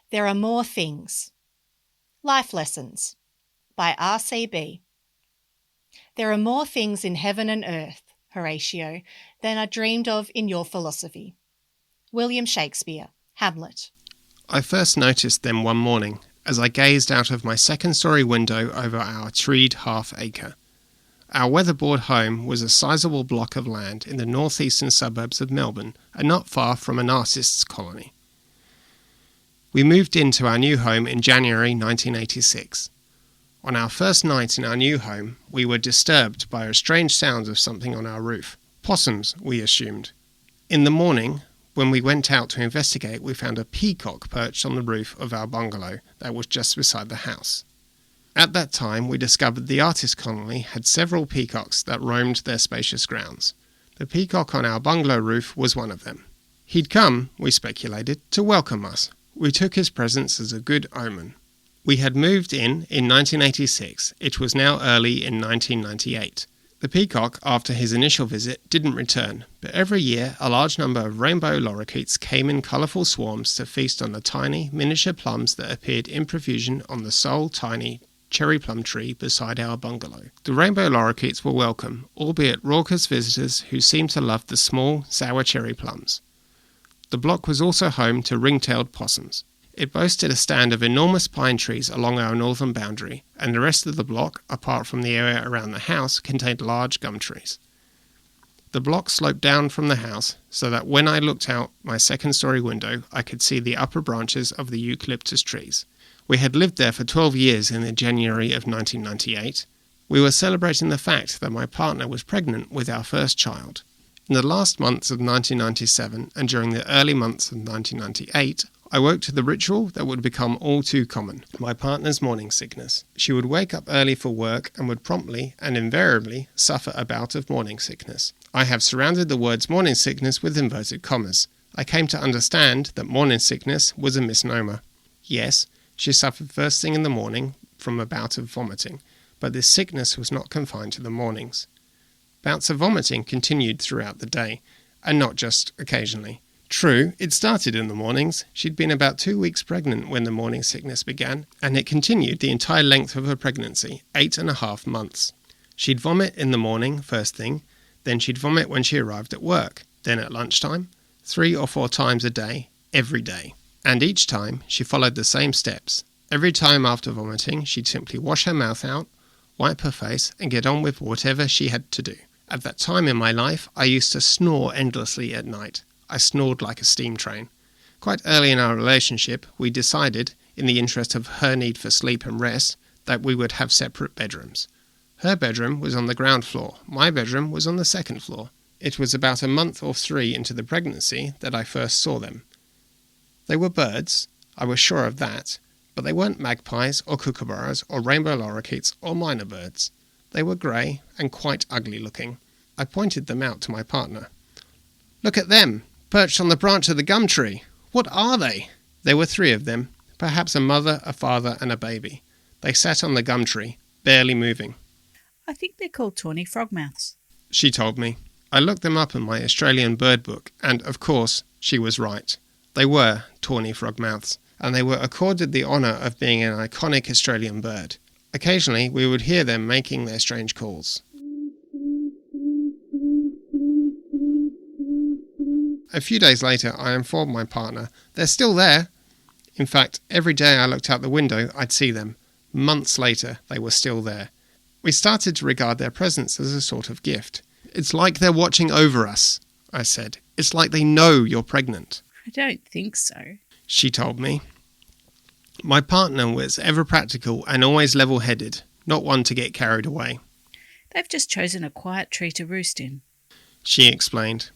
There are more things. Life Lessons by RCB. There are more things in heaven and earth, Horatio, than are dreamed of in your philosophy. William Shakespeare, Hamlet. I first noticed them one morning as I gazed out of my second-storey window over our treed half-acre. Our weatherboard home was a sizable block of land in the northeastern suburbs of Melbourne and not far from an artist's colony. We moved into our new home in January 1986. On our first night in our new home, we were disturbed by a strange sound of something on our roof. Possums, we assumed. In the morning, when we went out to investigate, we found a peacock perched on the roof of our bungalow that was just beside the house. At that time, we discovered the artist colony had several peacocks that roamed their spacious grounds. The peacock on our bungalow roof was one of them. He'd come, we speculated, to welcome us. We took his presence as a good omen. We had moved in 1986. It was now early in 1998. The peacock, after his initial visit, didn't return, but every year a large number of rainbow lorikeets came in colourful swarms to feast on the tiny, miniature plums that appeared in profusion on the sole tiny cherry plum tree beside our bungalow. The rainbow lorikeets were welcome, albeit raucous visitors who seemed to love the small, sour cherry plums. The block was also home to ring-tailed possums. It boasted a stand of enormous pine trees along our northern boundary, and the rest of the block, apart from the area around the house, contained large gum trees. The block sloped down from the house, so that when I looked out my second-storey window, I could see the upper branches of the eucalyptus trees. We had lived there for 12 years in the January of 1998. We were celebrating the fact that my partner was pregnant with our first child. In the last months of 1997 and during the early months of 1998, I woke to the ritual that would become all too common, my partner's morning sickness. She would wake up early for work and would promptly and invariably suffer a bout of morning sickness. I have surrounded the words morning sickness with inverted commas. I came to understand that morning sickness was a misnomer. Yes, she suffered first thing in the morning from a bout of vomiting, but this sickness was not confined to the mornings. Bouts of vomiting continued throughout the day, and not just occasionally. True, it started in the mornings. She'd been about 2 weeks pregnant when the morning sickness began, and it continued the entire length of her pregnancy, 8.5 months. She'd vomit in the morning, first thing, then she'd vomit when she arrived at work, then at lunchtime, 3 or 4 times a day, every day. And each time, she followed the same steps. Every time after vomiting, she'd simply wash her mouth out, wipe her face, and get on with whatever she had to do. At that time in my life, I used to snore endlessly at night. I snored like a steam train. Quite early in our relationship, we decided, in the interest of her need for sleep and rest, that we would have separate bedrooms. Her bedroom was on the ground floor. My bedroom was on the second floor. It was about a month or 3 into the pregnancy that I first saw them. They were birds, I was sure of that, but they weren't magpies or kookaburras or rainbow lorikeets or minor birds. They were grey and quite ugly looking. I pointed them out to my partner. "Look at them, perched on the branch of the gum tree. What are they?" There were 3 of them, perhaps a mother, a father and a baby. They sat on the gum tree, barely moving. "I think they're called tawny frogmouths," she told me. I looked them up in my Australian bird book, and, of course, she was right. They were tawny frogmouths, and they were accorded the honour of being an iconic Australian bird. Occasionally we would hear them making their strange calls. A few days later I informed my partner, "They're still there." In fact, every day I looked out the window I'd see them. Months later they were still there. We started to regard their presence as a sort of gift. "It's like they're watching over us," I said. "It's like they know you're pregnant." "I don't think so," she told me. My partner was ever practical and always level-headed, not one to get carried away. "They've just chosen a quiet tree to roost in," she explained.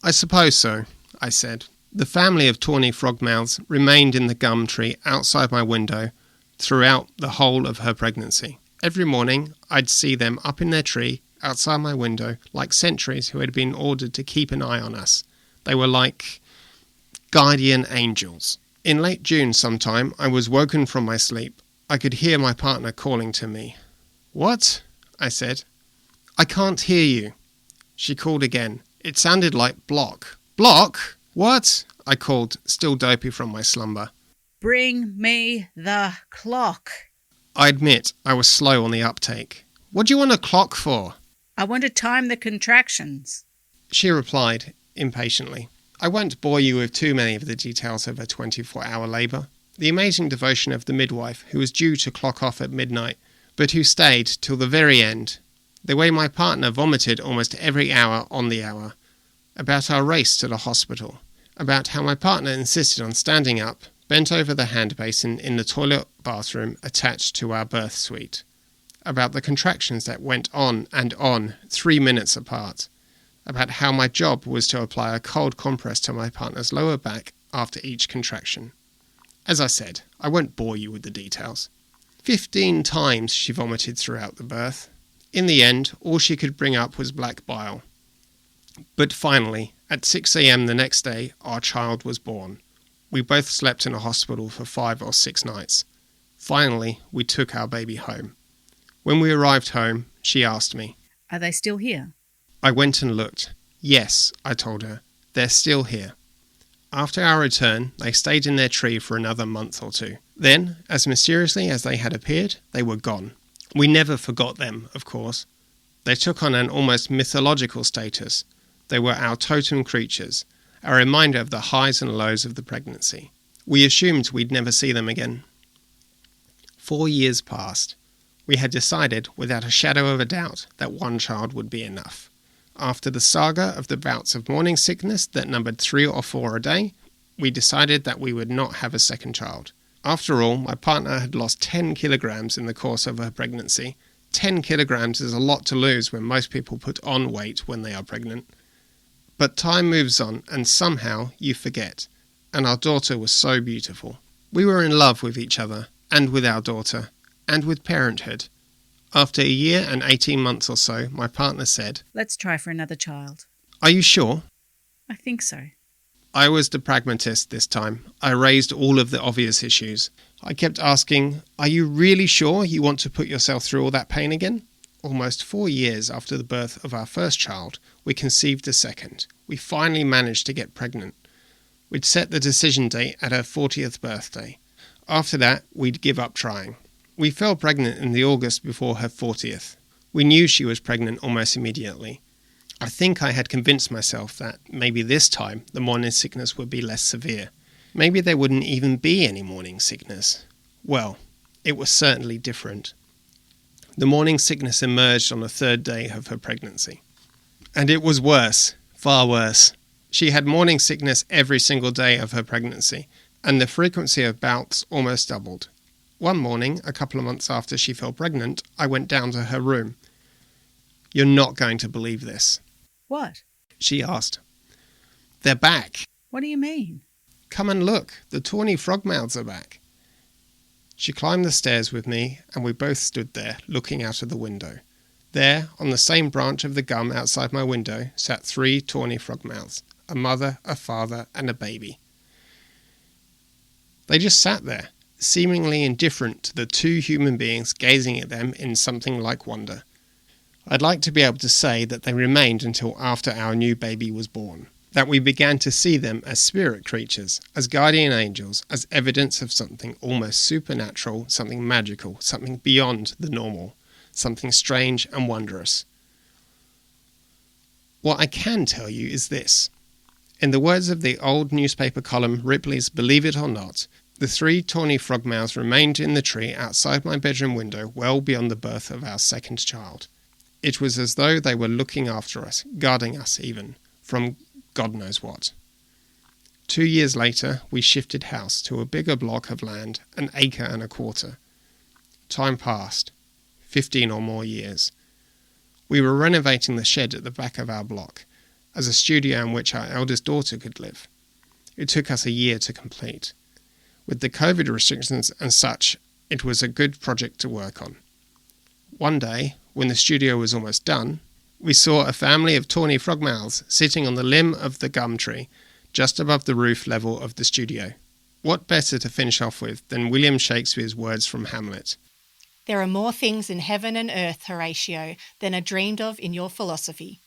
"I suppose so," I said. The family of tawny frogmouths remained in the gum tree outside my window throughout the whole of her pregnancy. Every morning I'd see them up in their tree outside my window like sentries who had been ordered to keep an eye on us. They were like guardian angels. In late June sometime, I was woken from my sleep. I could hear my partner calling to me. "What?" I said. "I can't hear you." She called again. It sounded like block. "Block? What?" I called, still dopey from my slumber. Bring me the clock. I admit I was slow on the uptake. What do you want a clock for? I want to time the contractions. She replied impatiently. I won't bore you with too many of the details of her 24-hour labour. The amazing devotion of the midwife, who was due to clock off at midnight, but who stayed till the very end. The way my partner vomited almost every hour on the hour. About our race to the hospital. About how my partner insisted on standing up, bent over the hand basin in the toilet bathroom attached to our birth suite. About the contractions that went on and on, 3 minutes apart. About how my job was to apply a cold compress to my partner's lower back after each contraction. As I said, I won't bore you with the details. 15 times she vomited throughout the birth. In the end, all she could bring up was black bile. But finally, at 6 a.m. the next day, our child was born. We both slept in a hospital for 5 or 6 nights. Finally, we took our baby home. When we arrived home, she asked me, Are they still here? I went and looked. Yes, I told her, they're still here. After our return, they stayed in their tree for another month or 2. Then, as mysteriously as they had appeared, they were gone. We never forgot them, of course. They took on an almost mythological status. They were our totem creatures, a reminder of the highs and lows of the pregnancy. We assumed we'd never see them again. 4 years passed. We had decided, without a shadow of a doubt, that one child would be enough. After the saga of the bouts of morning sickness that numbered 3 or 4 a day, we decided that we would not have a second child. After all, my partner had lost 10 kilograms in the course of her pregnancy. 10 kilograms is a lot to lose when most people put on weight when they are pregnant. But time moves on, and somehow you forget. And our daughter was so beautiful. We were in love with each other, and with our daughter, and with parenthood. After a year and 18 months or so, my partner said, Let's try for another child. Are you sure? I think so. I was the pragmatist this time. I raised all of the obvious issues. I kept asking, Are you really sure you want to put yourself through all that pain again? Almost 4 years after the birth of our first child, we conceived a second. We finally managed to get pregnant. We'd set the decision date at her 40th birthday. After that, we'd give up trying. We fell pregnant in the August before her 40th. We knew she was pregnant almost immediately. I think I had convinced myself that maybe this time the morning sickness would be less severe. Maybe there wouldn't even be any morning sickness. Well, it was certainly different. The morning sickness emerged on the 3rd day of her pregnancy. And it was worse, far worse. She had morning sickness every single day of her pregnancy, and the frequency of bouts almost doubled. One morning, a couple of months after she fell pregnant, I went down to her room. You're not going to believe this. What? She asked. They're back. What do you mean? Come and look, the tawny frogmouths are back. She climbed the stairs with me, and we both stood there, looking out of the window. There, on the same branch of the gum outside my window, sat 3 tawny frogmouths, a mother, a father, and a baby. They just sat there, seemingly indifferent to the 2 human beings gazing at them in something like wonder. I'd like to be able to say that they remained until after our new baby was born, that we began to see them as spirit creatures, as guardian angels, as evidence of something almost supernatural, something magical, something beyond the normal, something strange and wondrous. What I can tell you is this. In the words of the old newspaper column Ripley's Believe It or Not, the 3 tawny frogmouths remained in the tree outside my bedroom window well beyond the birth of our second child. It was as though they were looking after us, guarding us even, from God knows what. 2 years later, we shifted house to a bigger block of land, 1.25 acres. Time passed, 15 or more years. We were renovating the shed at the back of our block, as a studio in which our eldest daughter could live. It took us a year to complete. With the COVID restrictions and such, it was a good project to work on. One day, when the studio was almost done, we saw a family of tawny frogmouths sitting on the limb of the gum tree, just above the roof level of the studio. What better to finish off with than William Shakespeare's words from Hamlet? There are more things in heaven and earth, Horatio, than are dreamed of in your philosophy.